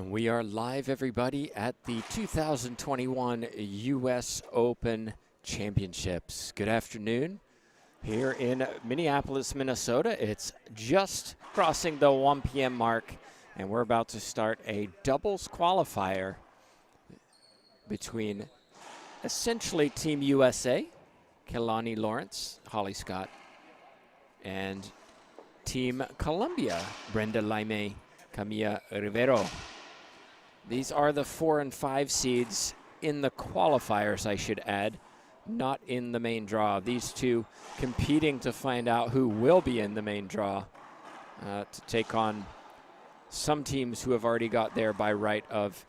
And we are live, everybody, at the 2021 U.S. Open Championships. Good afternoon. Here in Minneapolis, Minnesota, it's just crossing the 1 p.m. mark, and we're about to start a doubles qualifier between essentially Team USA, Kelani Lawrence, Holly Scott, and Team Colombia, Brenda Laime, Camilla Rivero. These are the 4 and 5 seeds in the qualifiers, I should add, not in the main draw. These two competing to find out who will be in the main draw to take on some teams who have already got there by right of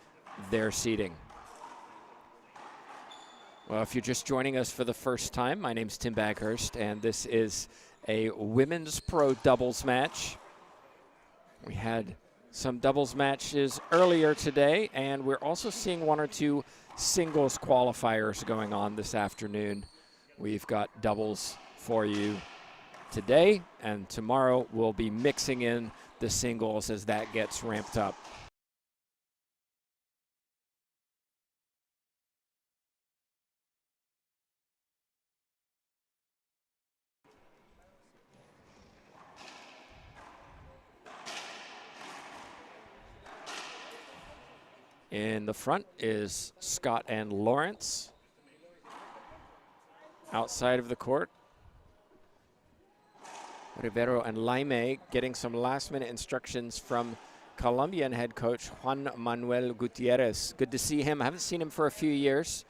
their seeding. Well, if you're just joining us for the first time, my name's Tim Baghurst, and this is a women's pro doubles match. We had some doubles matches earlier today, and we're also seeing 1 or 2 singles qualifiers going on this afternoon. We've got doubles for you today, and tomorrow we'll be mixing in the singles as that gets ramped up. In the front is Scott and Lawrence. Outside of the court, Rivero and Laime getting some last-minute instructions from Colombian head coach Juan Manuel Gutierrez. Good to see him. I haven't seen him for a few years.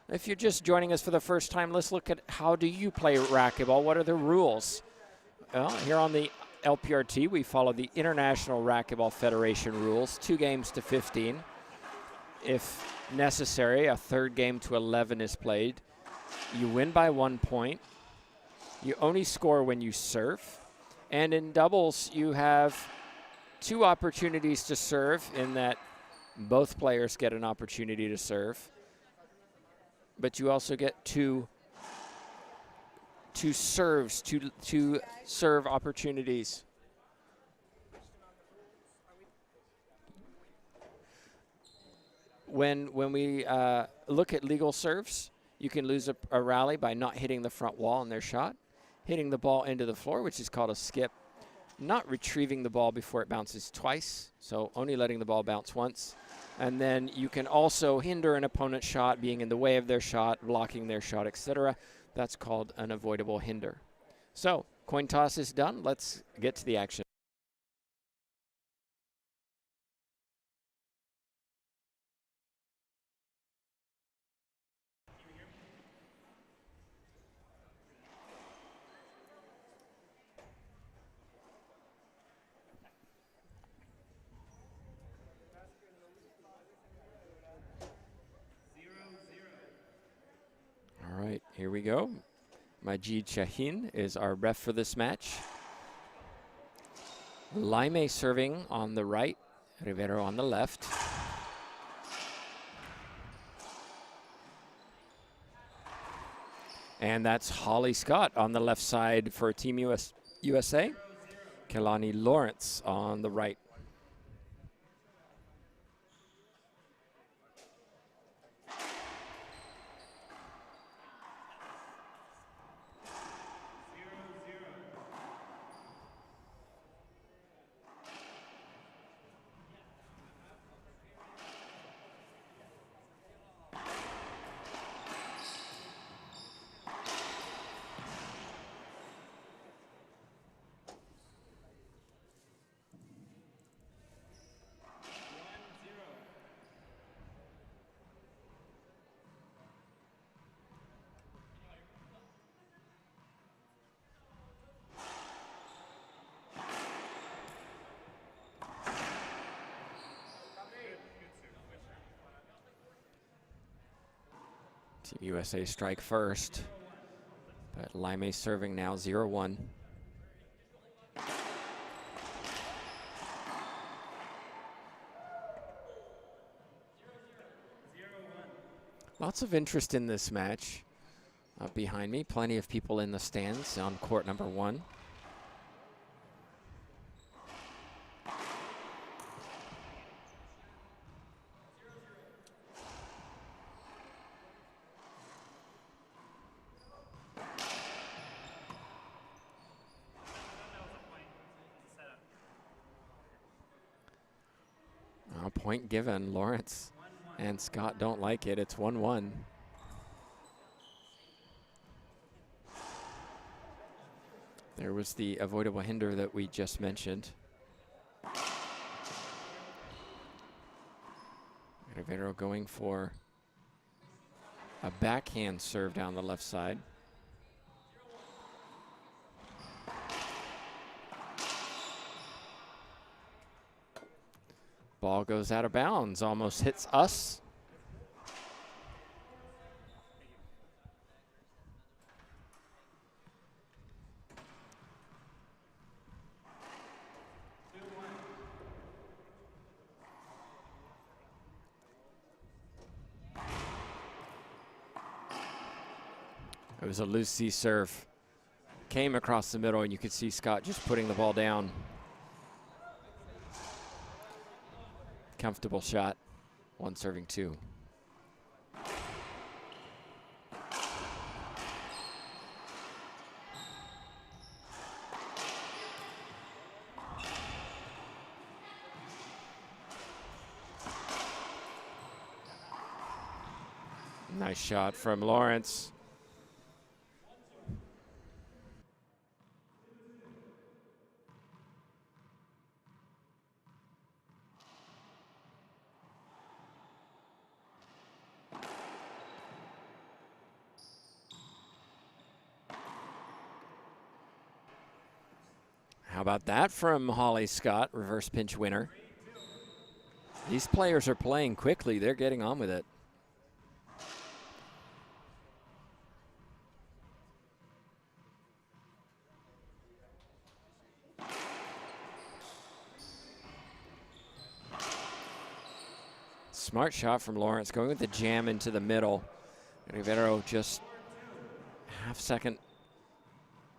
If you're just joining us for the first time, let's look at how do you play racquetball. What are the rules? Well, here on the LPRT, we follow the International Racquetball Federation rules, 2 games to 15. If necessary, a third game to 11 is played. You win by 1 point. You only score when you serve. And in doubles, you have 2 opportunities to serve in that both players get an opportunity to serve. But you also get two serves, two serve opportunities. When we look at legal serves, you can lose a rally by not hitting the front wall in their shot, hitting the ball into the floor, which is called a skip, not retrieving the ball before it bounces twice, so only letting the ball bounce once. And then you can also hinder an opponent's shot, being in the way of their shot, blocking their shot, etc. That's called an avoidable hinder. So, coin toss is done. Let's get to the action. All right, here we go. Majid Shahin is our ref for this match. Laime serving on the right, Rivero on the left. And that's Holly Scott on the left side for Team USA. Kelani Lawrence on the right. Team USA strike first, but Laime serving now 0-1. Lots of interest in this match. Behind me, plenty of people in the stands on court number 1. Point given. Lawrence and Scott don't like it. It's 1-1. There was the avoidable hinder that we just mentioned. Rivero going for a backhand serve down the left side. Ball goes out of bounds, almost hits us. It was a loose C serve. Came across the middle, and you could see Scott just putting the ball down. Comfortable shot. 1-2. Nice shot from Lawrence. How about that from Holly Scott, reverse pinch winner. These players are playing quickly. They're getting on with it. Smart shot from Lawrence, going with the jam into the middle. Rivero just half second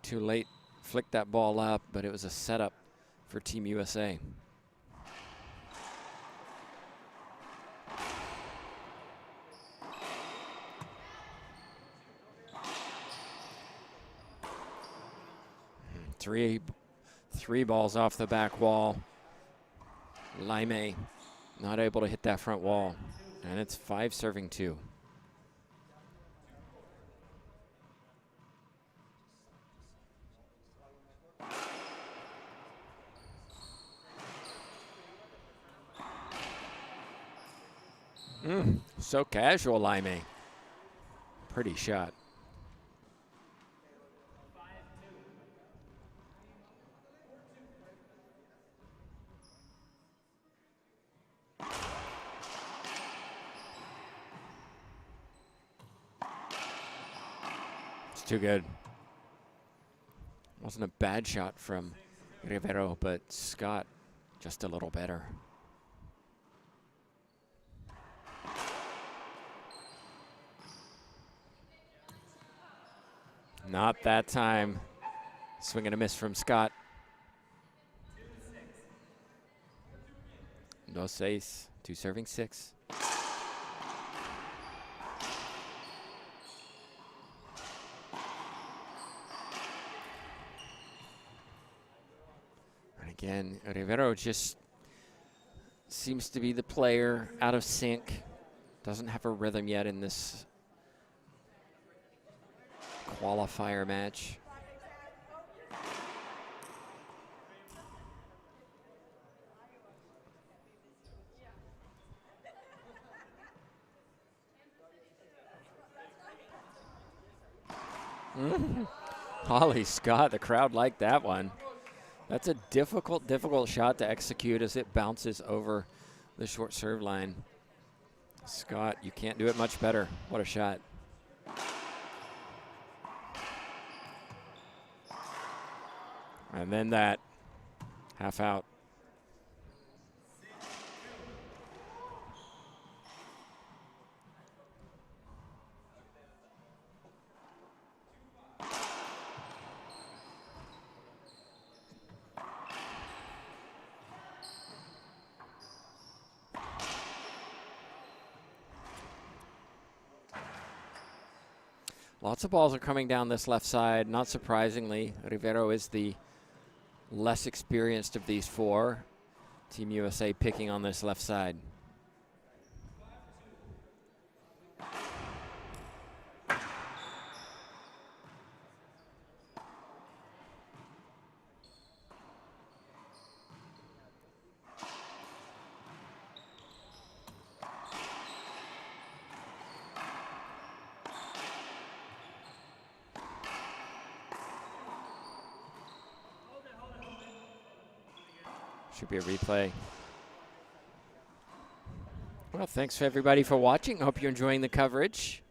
too late. Flicked that ball up, but it was a setup for Team USA. Three balls off the back wall. Laime not able to hit that front wall, and it's 5-2. So casual, Laime. Pretty shot. It's too good. Wasn't a bad shot from Rivero, but Scott just a little better. Not that time. Swing and a miss from Scott. 2-6, 2-6. And again, Rivero just seems to be the player out of sync. Doesn't have a rhythm yet in this qualifier match. Holly Scott, the crowd liked that one. That's a difficult shot to execute as it bounces over the short serve line. Scott, you can't do it much better. What a shot. And then that half out. Lots of balls are coming down this left side. Not surprisingly, Rivero is the less experienced of these four. Team USA picking on this left side. Should be a replay. Well, thanks for everybody for watching. Hope you're enjoying the coverage.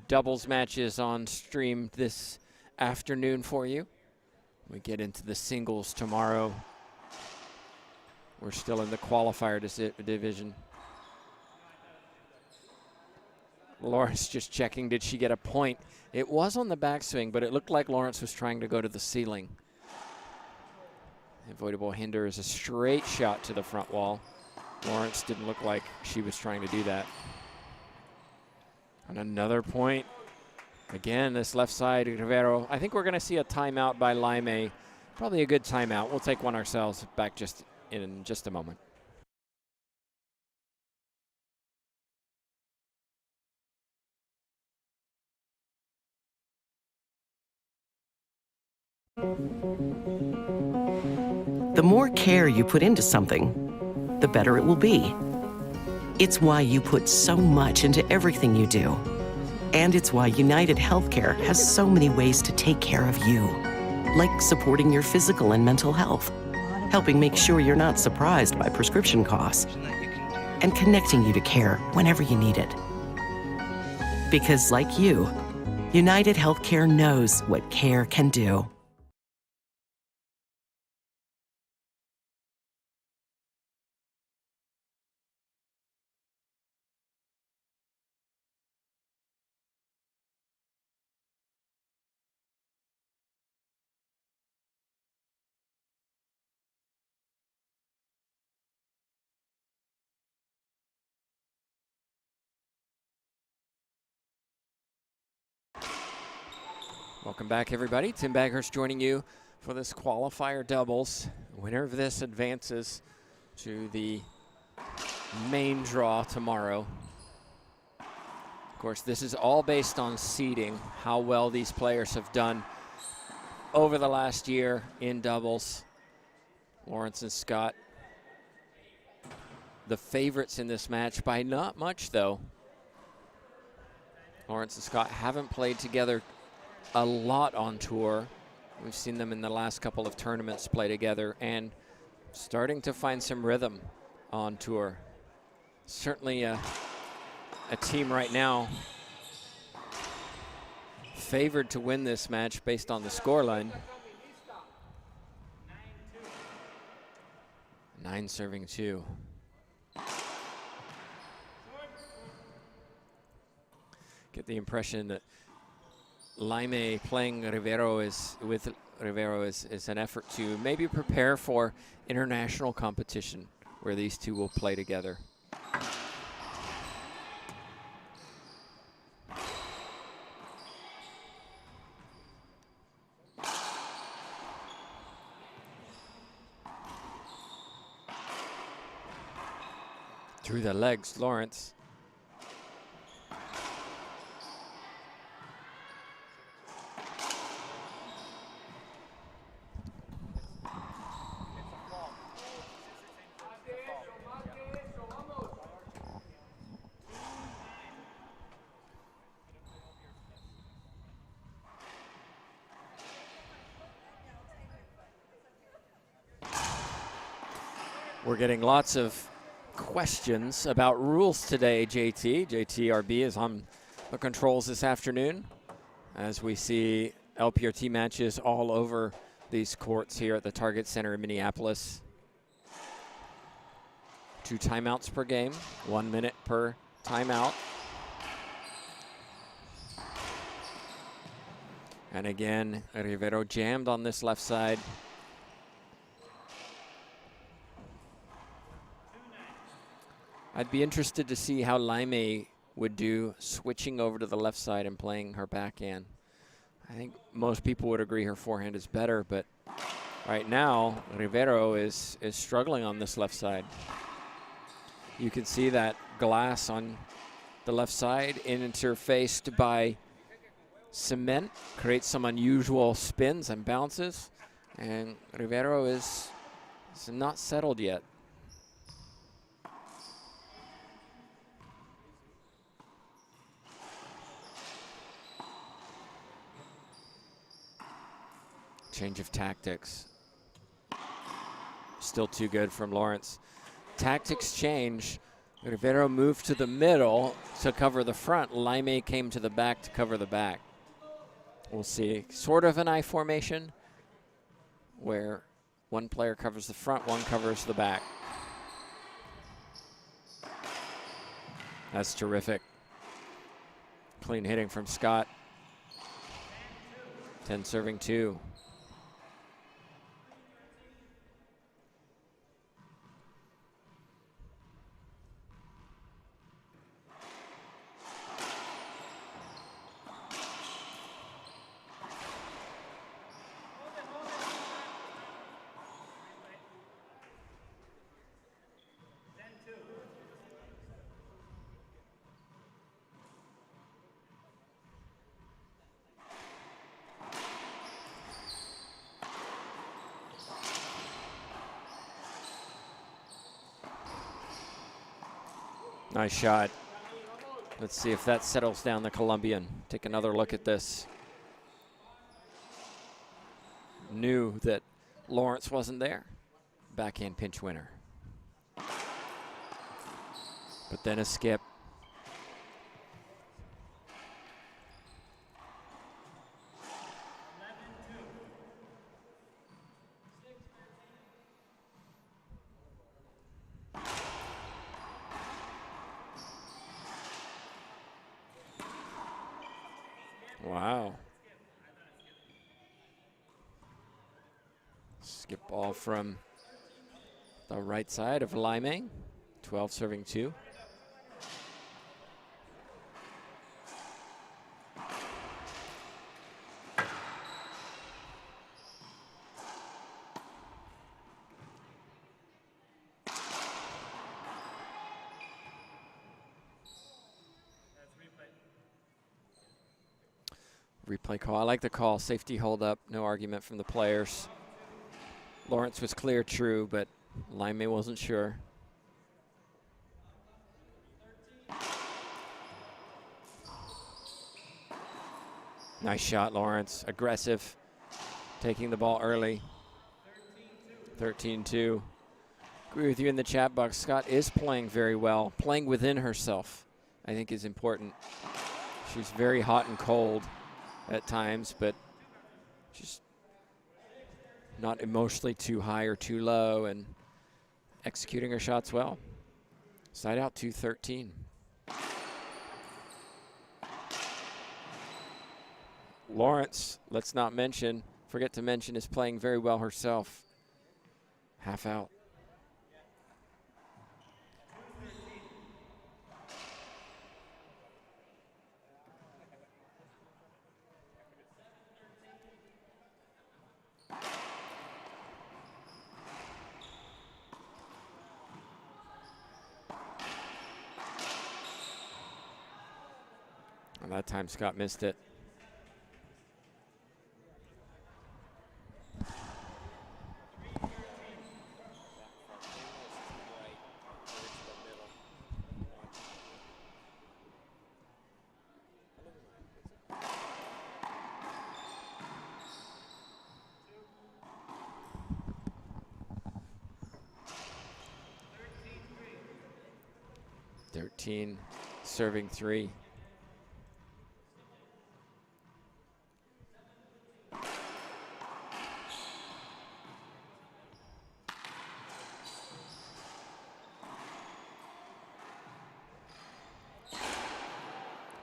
Doubles matches on stream this afternoon for you. We get into the singles tomorrow. We're still in the qualifier division. Lawrence just checking, did she get a point? It was on the backswing, but it looked like Lawrence was trying to go to the ceiling. Avoidable hinder is a straight shot to the front wall. Lawrence didn't look like she was trying to do that. And another point. Again, this left side, Rivero. I think we're going to see a timeout by Laime. Probably a good timeout. We'll take one ourselves back in just a moment. The more care you put into something, the better it will be. It's why you put so much into everything you do. And it's why United Healthcare has so many ways to take care of you. Like supporting your physical and mental health, helping make sure you're not surprised by prescription costs, and connecting you to care whenever you need it. Because like you, United Healthcare knows what care can do. Welcome back, everybody. Tim Baghurst joining you for this qualifier doubles. Winner of this advances to the main draw tomorrow. Of course, this is all based on seeding, how well these players have done over the last year in doubles. Lawrence and Scott, the favorites in this match by not much, though. Lawrence and Scott haven't played together a lot on tour. We've seen them in the last couple of tournaments play together and starting to find some rhythm on tour. Certainly a team right now favored to win this match based on the scoreline. 9-2. Get the impression that Laime playing Rivero is an effort to maybe prepare for international competition where these two will play together. Through the legs, Lawrence. We're getting lots of questions about rules today, JT. JTRB is on the controls this afternoon as we see LPRT matches all over these courts here at the Target Center in Minneapolis. 2 timeouts per game, 1 minute per timeout. And again, Rivero jammed on this left side. I'd be interested to see how Laime would do switching over to the left side and playing her backhand. I think most people would agree her forehand is better, but right now, Rivero is struggling on this left side. You can see that glass on the left side interfaced by cement, creates some unusual spins and bounces, and Rivero is not settled yet. Change of tactics. Still too good from Lawrence. Tactics change. Rivero moved to the middle to cover the front. Laime came to the back to cover the back. We'll see sort of an I formation where one player covers the front, one covers the back. That's terrific. Clean hitting from Scott. 10 serving 2. Nice shot. Let's see if that settles down the Colombian. Take another look at this. Knew that Lawrence wasn't there. Backhand pinch winner. But then a skip. Wow. Skip ball from the right side of Laime. 12 serving 2. Replay call. I like the call. Safety hold up. No argument from the players. Lawrence was clear, true, but Laime wasn't sure. Nice shot, Lawrence. Aggressive. Taking the ball early. 13-2. Agree with you in the chat box. Scott is playing very well. Playing within herself, I think, is important. She's very hot and cold at times, but just not emotionally too high or too low and executing her shots well. Side out 2-13. Lawrence, let's not forget to mention, is playing very well herself. Half out. And that time Scott missed it. Serving 3.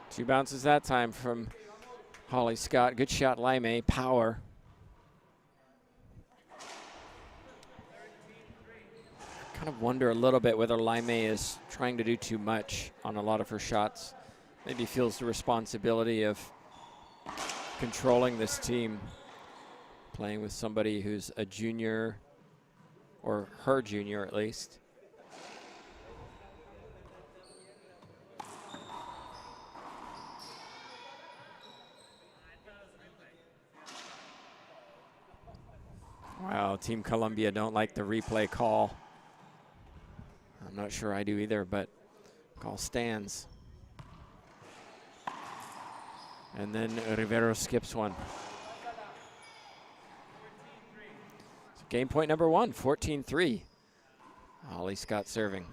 Two bounces that time from Holly Scott. Good shot, Laime. Power. Kind of wonder a little bit whether Laime is trying to do too much on a lot of her shots. Maybe feels the responsibility of controlling this team, playing with somebody who's a junior, or her junior at least. Wow, Team Colombia don't like the replay call. I'm not sure I do either, but call stands. And then Rivero skips one. So Game point number 1, 14-3. Holly Scott serving.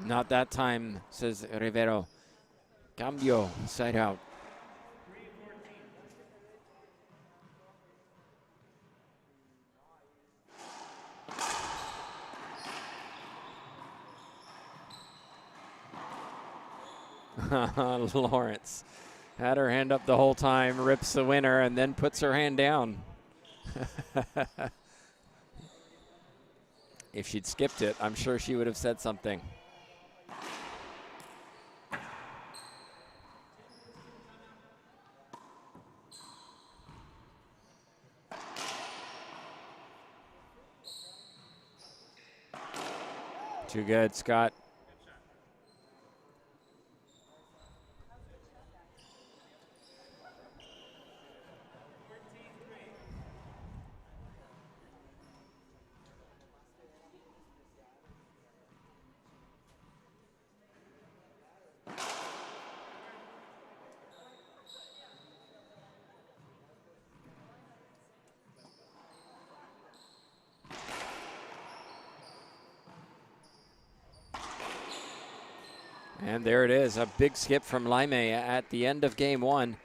Not that time, says Rivero. Cambio, side out. Lawrence had her hand up the whole time, rips the winner, and then puts her hand down. If she'd skipped it, I'm sure she would have said something. Too good, Scott. And there it is, a big skip from Laime at the end of game 1.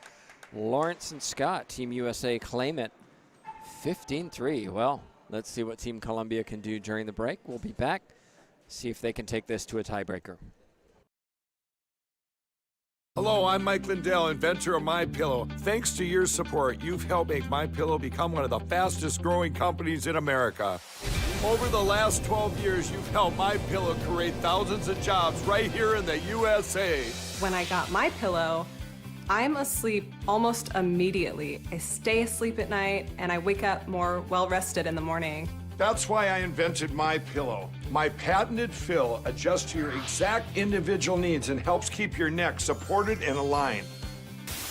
Lawrence and Scott, Team USA, claim it. 15-3. Well, let's see what Team Columbia can do during the break. We'll be back, see if they can take this to a tiebreaker. Hello, I'm Mike Lindell, inventor of MyPillow. Thanks to your support, you've helped make MyPillow become one of the fastest growing companies in America. Over the last 12 years, you've helped MyPillow create thousands of jobs right here in the USA. When I got MyPillow, I'm asleep almost immediately. I stay asleep at night and I wake up more well-rested in the morning. That's why I invented MyPillow. My patented fill adjusts to your exact individual needs and helps keep your neck supported and aligned.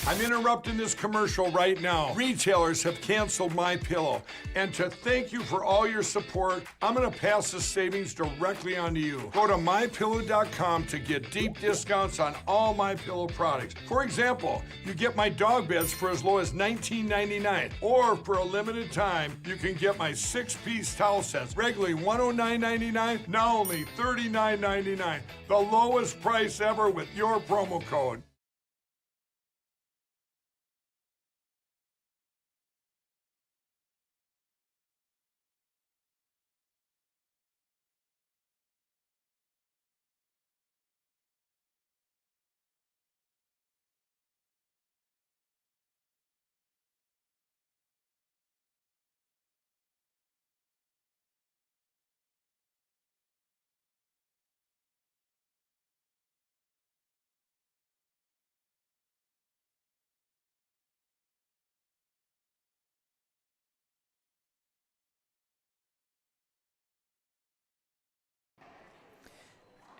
I'm interrupting this commercial right now. Retailers have canceled MyPillow. And to thank you for all your support, I'm gonna pass the savings directly on to you. Go to MyPillow.com to get deep discounts on all MyPillow products. For example, you get my dog beds for as low as $19.99. Or for a limited time, you can get my 6-piece towel sets, regularly $109.99, now only $39.99. The lowest price ever with your promo code.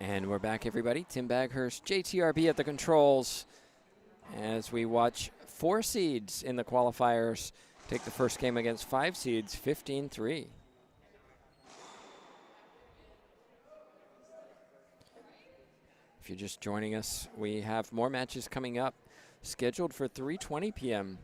And we're back, everybody. Tim Baghurst, JTRB at the controls, as we watch 4 seeds in the qualifiers take the first game against 5 seeds, 15-3. If you're just joining us, we have more matches coming up, scheduled for 3:20 p.m.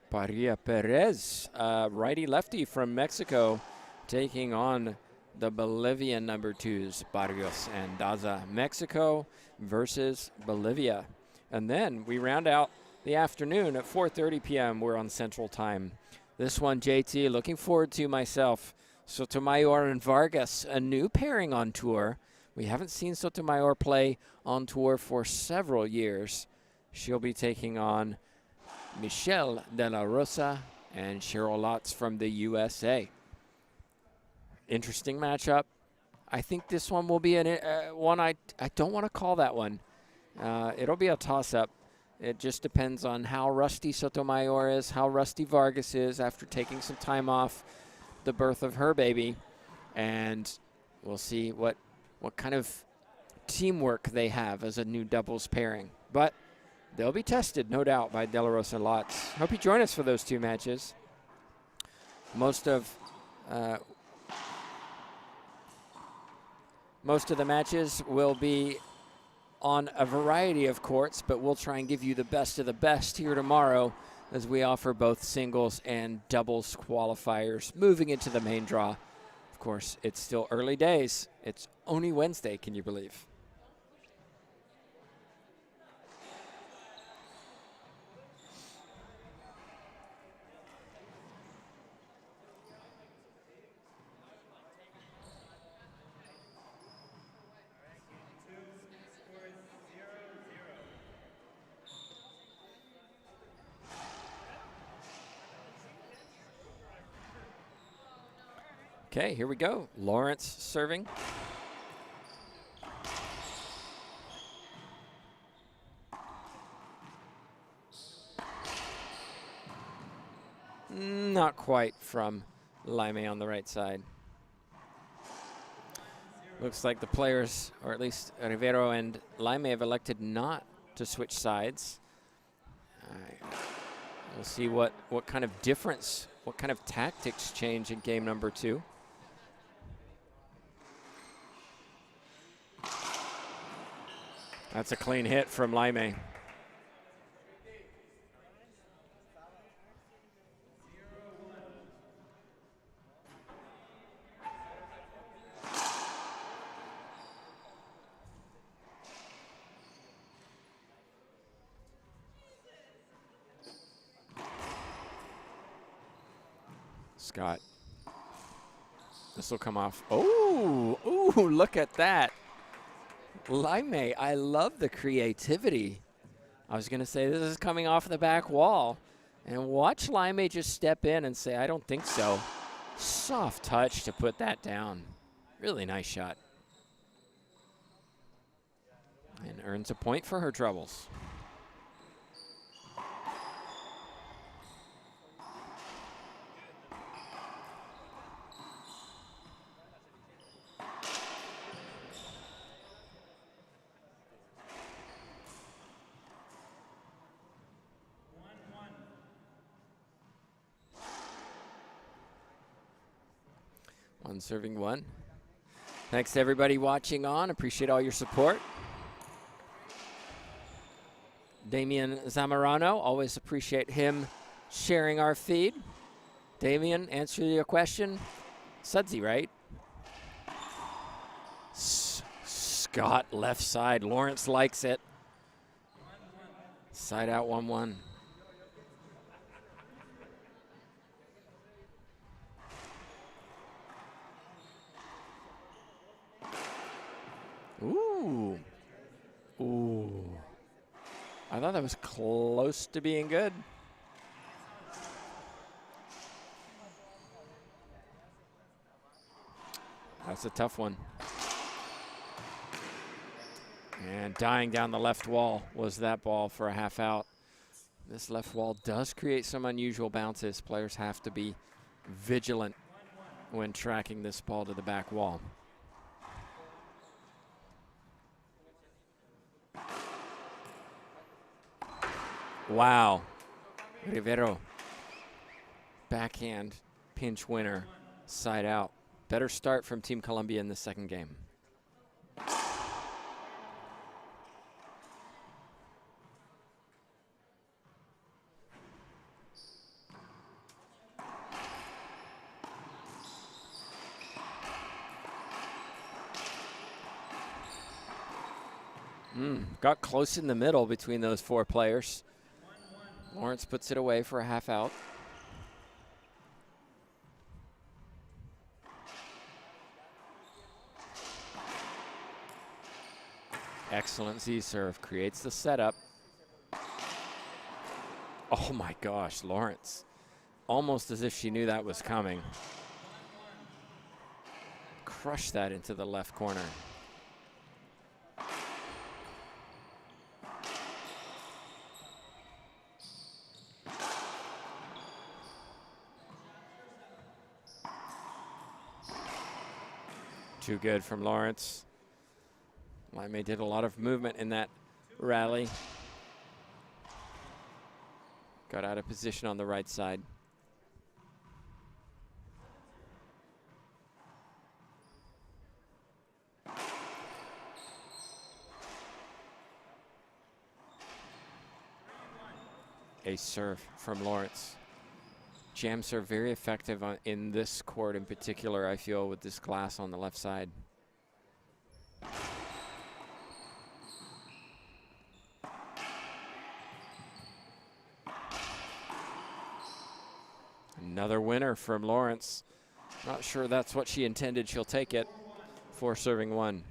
Paria Perez, righty-lefty from Mexico, taking on the Bolivian number 2s, Barrios and Daza. Mexico versus Bolivia. And then we round out the afternoon at 4:30 p.m. We're on Central Time. This one, JT, looking forward to myself. Sotomayor and Vargas, a new pairing on tour. We haven't seen Sotomayor play on tour for several years. She'll be taking on Michelle De La Rosa and Cheryl Lotz from the USA. Interesting matchup. I think this one will be one I don't want to call that one. It'll be a toss-up. It just depends on how rusty Sotomayor is, how rusty Vargas is after taking some time off the birth of her baby. And we'll see what kind of teamwork they have as a new doubles pairing. But they'll be tested, no doubt, by De La Rosa and Lotz. Hope you join us for those 2 matches. Most of the matches will be on a variety of courts, but we'll try and give you the best of the best here tomorrow as we offer both singles and doubles qualifiers moving into the main draw. Of course, it's still early days. It's only Wednesday, can you believe? Okay, here we go. Lawrence serving. Not quite from Laime on the right side. Looks like the players, or at least Rivero and Laime, have elected not to switch sides. We'll see what kind of difference, what kind of tactics change in game number 2. That's a clean hit from Laime. Scott. This will come off. Oh, ooh, look at that. Laime, I love the creativity. I was going to say this is coming off the back wall. And watch Laime just step in and say, I don't think so. Soft touch to put that down. Really nice shot. And earns a point for her troubles. One serving one. Thanks to everybody watching on. Appreciate all your support. Damian Zamorano, always appreciate him sharing our feed. Damian, answer your question. Sudsy, right? Scott, left side. Lawrence likes it. Side out 1-1. Ooh. Ooh. I thought that was close to being good. That's a tough one. And dying down the left wall was that ball for a half out. This left wall does create some unusual bounces. Players have to be vigilant when tracking this ball to the back wall. Wow. Rivero. Backhand pinch winner. Side out. Better start from Team Colombia in the second game. Got close in the middle between those four players. Lawrence puts it away for a half out. Excellent Z serve, creates the setup. Oh my gosh, Lawrence. Almost as if she knew that was coming. Crushed that into the left corner. Too good from Lawrence. Laime did a lot of movement in that rally. Got out of position on the right side. Ace serve from Lawrence. Jam serve very effective in this court in particular, I feel, with this glass on the left side. Another winner from Lawrence. Not sure that's what she intended. She'll take it. 4 serving 1.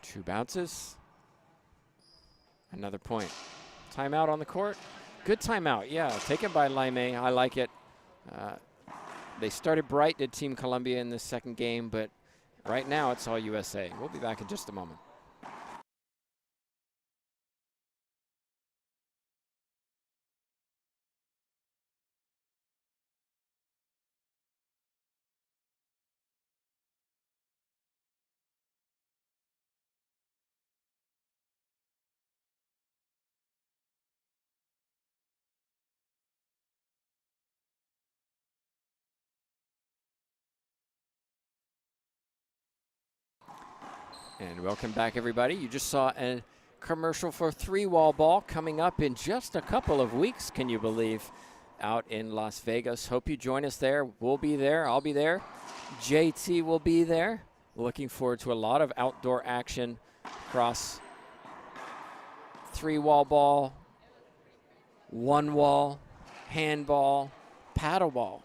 Two bounces. Another point. Timeout on the court. Good timeout, yeah. Taken by Laime. I like it. They started bright, did Team Colombia in the second game, but right now it's all USA. We'll be back in just a moment. And welcome back, everybody. You just saw a commercial for 3-wall ball coming up in just a couple of weeks, can you believe, out in Las Vegas. Hope you join us there. We'll be there. I'll be there. JT will be there. Looking forward to a lot of outdoor action across 3-wall ball, 1-wall, handball, paddleball.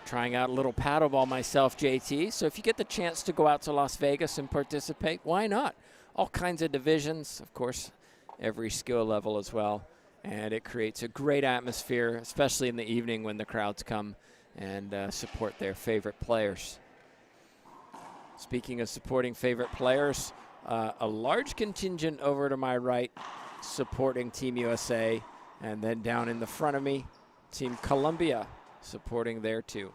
Trying out a little paddleball myself, JT. So if you get the chance to go out to Las Vegas and participate, why not? All kinds of divisions, of course, every skill level as well. And it creates a great atmosphere, especially in the evening when the crowds come and support their favorite players. Speaking of supporting favorite players, a large contingent over to my right supporting Team USA. And then down in the front of me, Team Colombia supporting there too.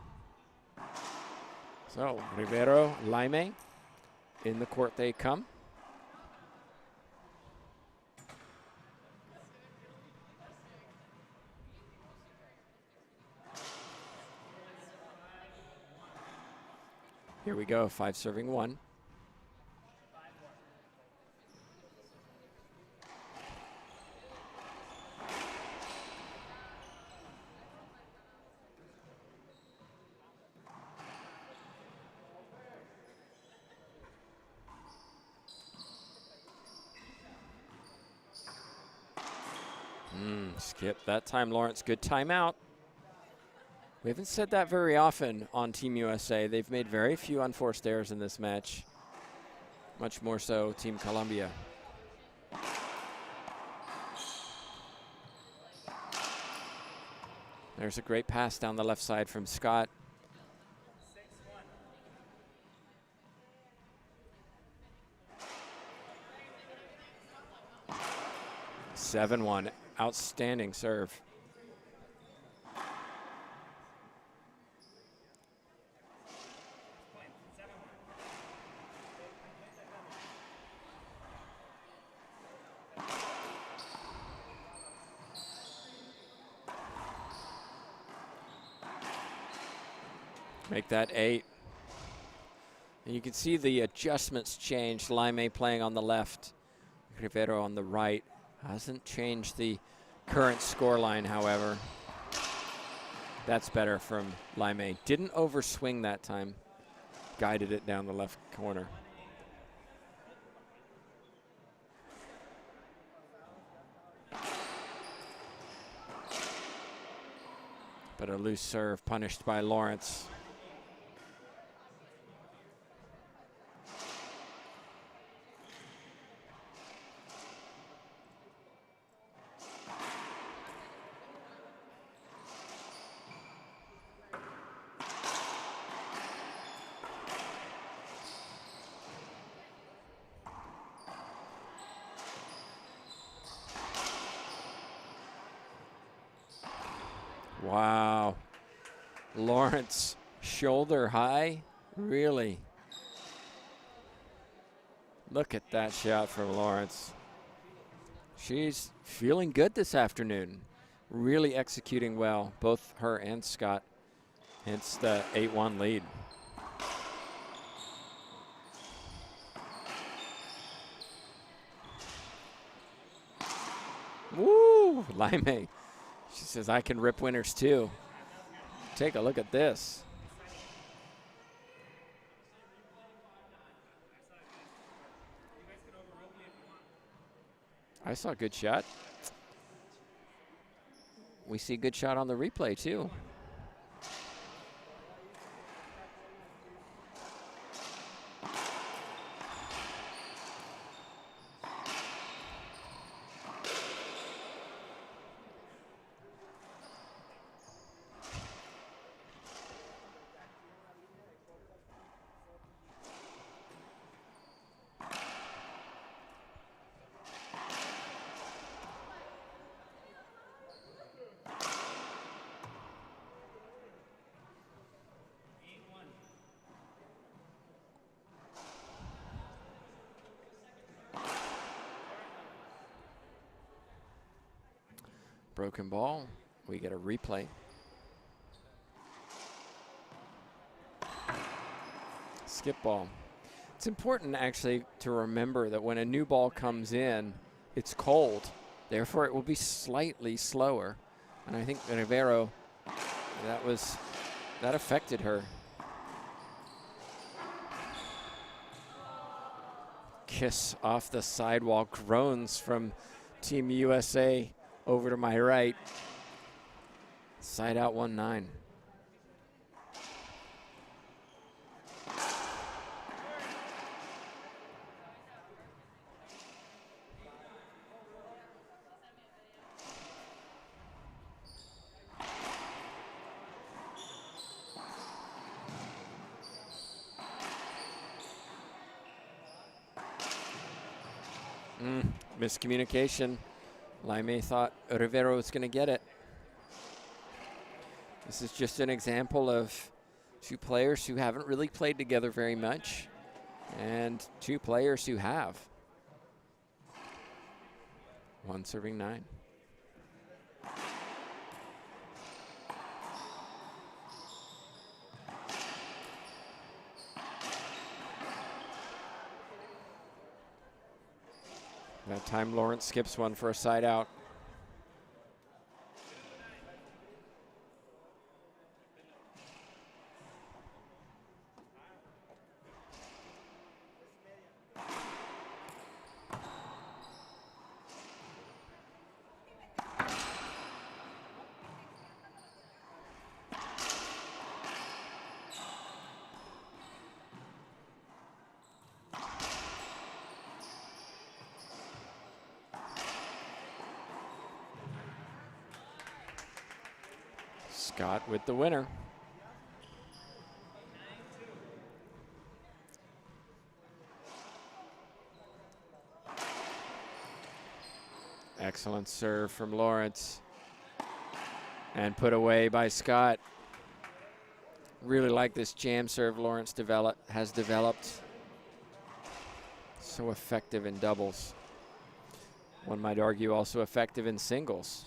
So Rivero, Laime, in the court they come. Here we go, 5 serving 1. Skip that time, Lawrence. Good timeout. We haven't said that very often on Team USA. They've made very few unforced errors in this match. Much more so Team Colombia. There's a great pass down the left side from Scott. 7-1. Outstanding serve. Make that 8. And you can see the adjustments change. Laime playing on the left, Rivero on the right. Hasn't changed the current score line, however. That's better from Laime. Didn't overswing that time. Guided it down the left corner. But a loose serve punished by Lawrence. Wow. Lawrence, shoulder high, really. Look at that shot from Lawrence. She's feeling good this afternoon. Really executing well, both her and Scott. Hence the 8-1 lead. Woo, Laime. She says, I can rip winners too. Take a look at this. I saw a good shot. We see a good shot on the replay too. Broken ball. We get a replay. Skip ball. It's important actually to remember that when a new ball comes in, it's cold. Therefore, it will be slightly slower. And I think Rivero, that affected her. Kiss off the sidewall. Groans from Team USA. Over to my right. Side out 1-9. Miscommunication. Laime thought Rivero was going to get it. This is just an example of two players who haven't really played together very much and two players who have. One serving 9. That time Lawrence skips one for a side out. Scott with the winner. Excellent serve from Lawrence. And put away by Scott. Really like this jam serve Lawrence has developed. So effective in doubles. One might argue also effective in singles.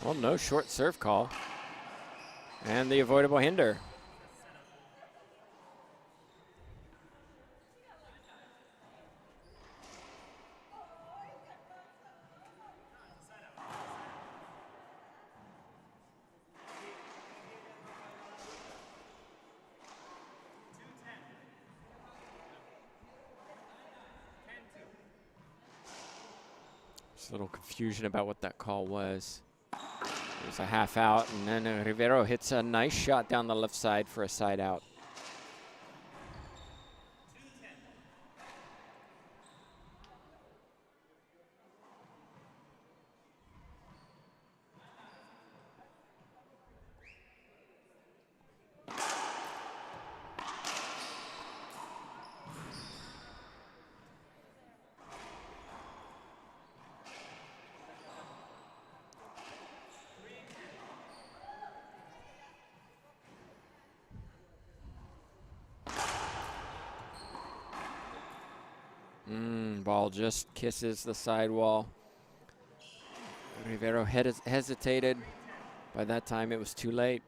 Well, no short serve call. And the avoidable hinder. There's a little confusion about what that call was. There's a half out, and then Rivero hits a nice shot down the left side for a side out. Ball just kisses the sidewall. Rivero hesitated. By that time, it was too late.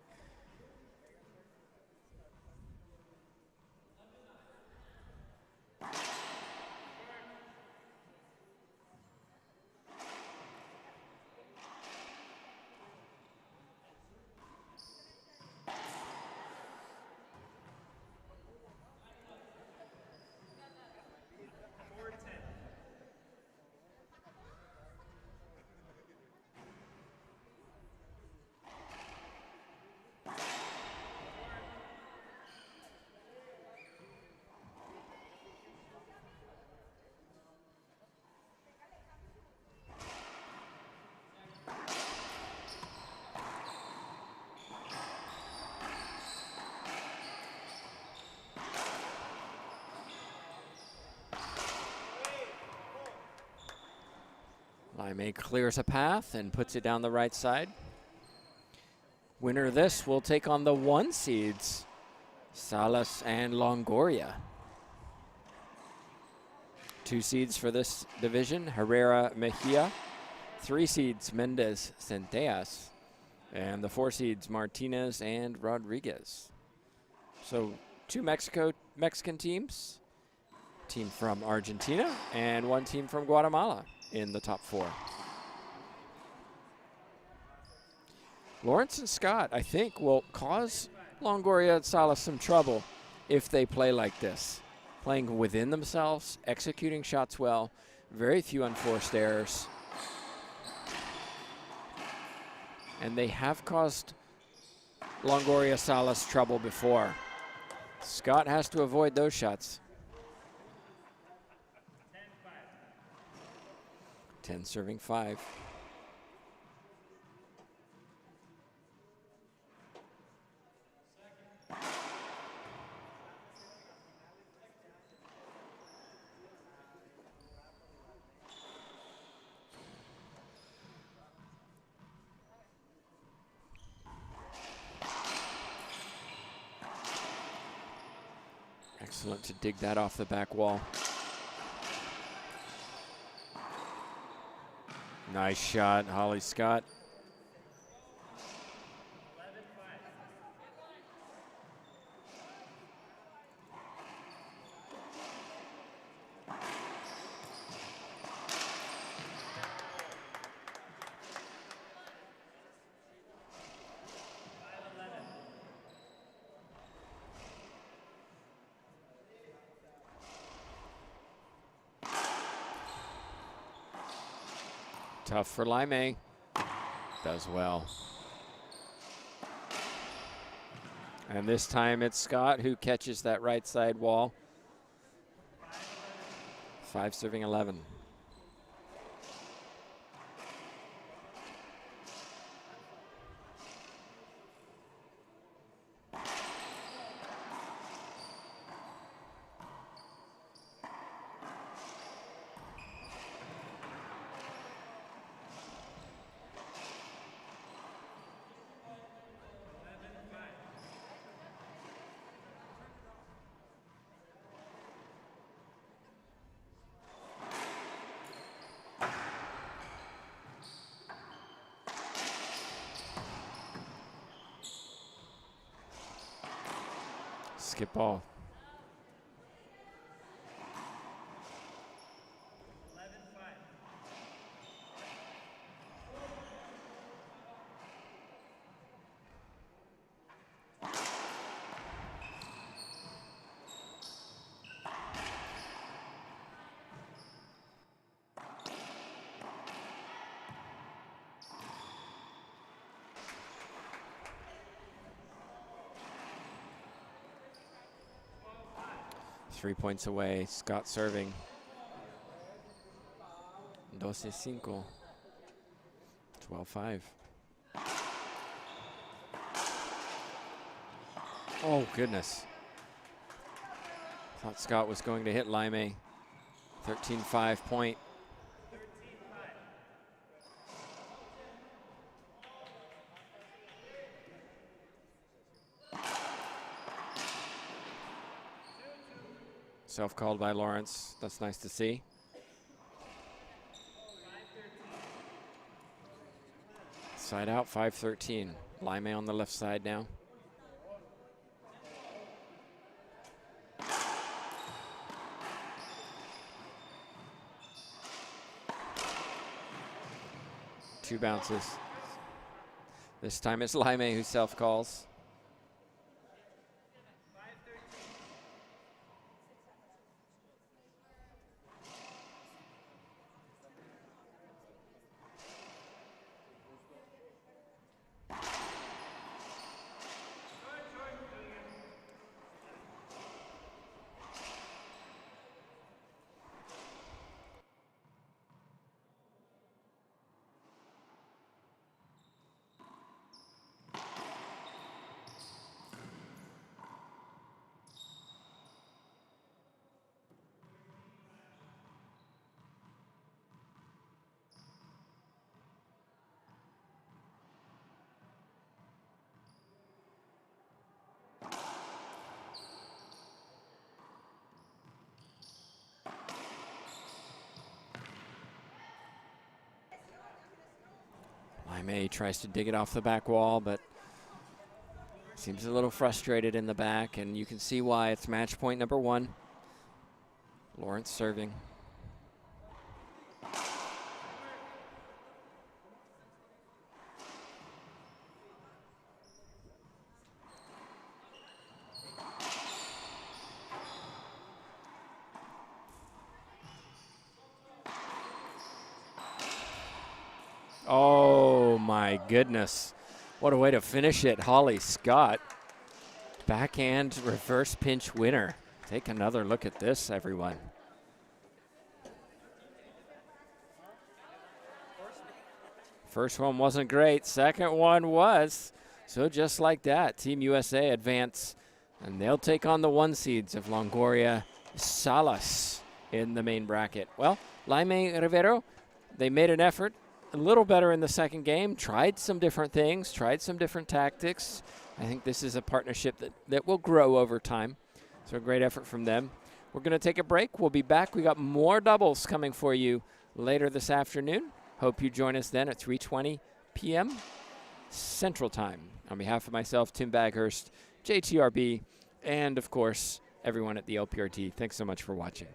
Laime clears a path and puts it down the right side. Winner of this will take on the 1 seeds, Salas and Longoria. 2 seeds for this division, Herrera Mejia. 3 seeds, Mendez Centellas. And the 4 seeds, Martinez and Rodriguez. So 2 Mexican teams, team from Argentina and 1 team from Guatemala in the top 4. Lawrence and Scott, I think, will cause Longoria and Salas some trouble if they play like this. Playing within themselves, executing shots well, very few unforced errors. And they have caused Longoria Salas trouble before. Scott has to avoid those shots. 10 serving 5. Excellent to dig that off the back wall. Nice shot, Holly Scott. Tough for Laime. Does well. And this time it's Scott who catches that right side wall. 5 serving 11. Skip ball. 3 points away. Scott serving. 12-5. 12-5. Oh, goodness. Thought Scott was going to hit Laime. 13-5 point. Self-called by Lawrence. That's nice to see. Side out, 5-13. Laime on the left side now. Two bounces. This time it's Laime who self-calls. Laime tries to dig it off the back wall, but seems a little frustrated in the back, and you can see why. It's match point number 1. Lawrence serving. Oh my goodness. What a way to finish it, Holly Scott. Backhand reverse pinch winner. Take another look at this, everyone. First one wasn't great, second one was. So just like that, Team USA advance, and they'll take on the 1 seeds of Longoria Salas in the main bracket. Well, Laime Rivero, they made an effort. A little better in the second game, tried some different things, tried some different tactics. I think this is a partnership that will grow over time. So a great effort from them. We're going to take a break. We'll be back. We got more doubles coming for you later this afternoon. Hope you join us then at 3:20 p.m. Central Time. On behalf of myself, Tim Baghurst, JTRB, and of course, everyone at the LPRT, thanks so much for watching.